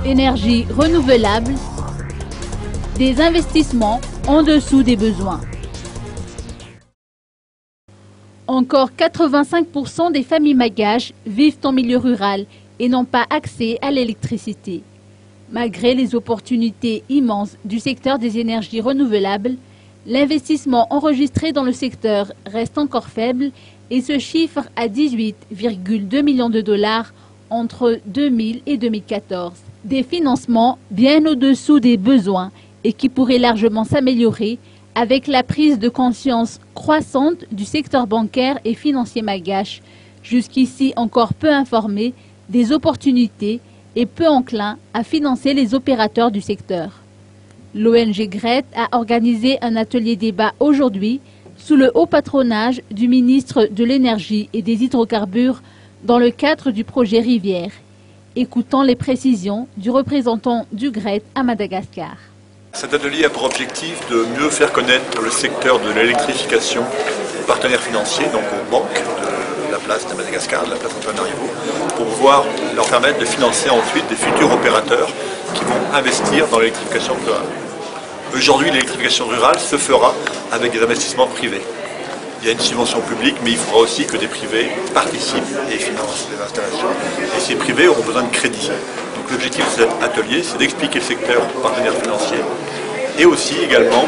Énergie renouvelable, des investissements en dessous des besoins. Encore 85% des familles malgaches vivent en milieu rural et n'ont pas accès à l'électricité. Malgré les opportunités immenses du secteur des énergies renouvelables, l'investissement enregistré dans le secteur reste encore faible et se chiffre à 18,2 millions de dollars entre 2000 et 2014. Des financements bien au-dessous des besoins et qui pourraient largement s'améliorer avec la prise de conscience croissante du secteur bancaire et financier malgache, jusqu'ici encore peu informé des opportunités et peu enclin à financer les opérateurs du secteur. L'ONG GRET a organisé un atelier débat aujourd'hui sous le haut patronage du ministre de l'Énergie et des Hydrocarbures dans le cadre du projet Rivière. Écoutons les précisions du représentant du GRET à Madagascar. Cet atelier a pour objectif de mieux faire connaître le secteur de l'électrification aux partenaires financiers, donc aux banques de la place de Madagascar, de la place Antoine-Arivo, pour pouvoir leur permettre de financer ensuite des futurs opérateurs qui vont investir dans l'électrification rurale. Aujourd'hui, l'électrification rurale se fera avec des investissements privés. Il y a une subvention publique, mais il faudra aussi que des privés participent et financent les installations. Et ces privés auront besoin de crédit. Donc l'objectif de cet atelier, c'est d'expliquer le secteur aux partenaires financiers et aussi également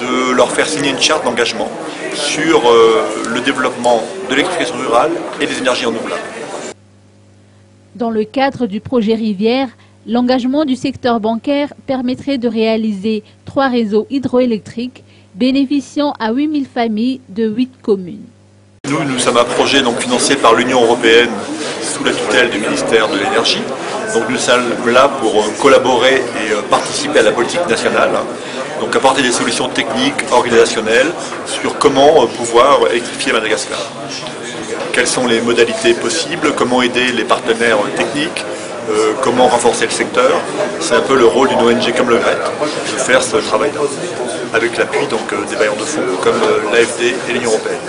de leur faire signer une charte d'engagement sur le développement de l'électrification rurale et des énergies renouvelables. Dans le cadre du projet Rivière, l'engagement du secteur bancaire permettrait de réaliser 3 réseaux hydroélectriques bénéficiant à 8000 familles de 8 communes. Nous sommes un projet donc, financé par l'Union européenne sous la tutelle du ministère de l'Énergie. Donc nous sommes là pour collaborer et participer à la politique nationale. Donc apporter des solutions techniques, organisationnelles sur comment pouvoir électrifier Madagascar. Quelles sont les modalités possibles, comment aider les partenaires techniques, comment renforcer le secteur. C'est un peu le rôle d'une ONG comme le GRET de faire ce travail-là, avec l'appui des bailleurs de fonds comme l'AFD et l'Union européenne.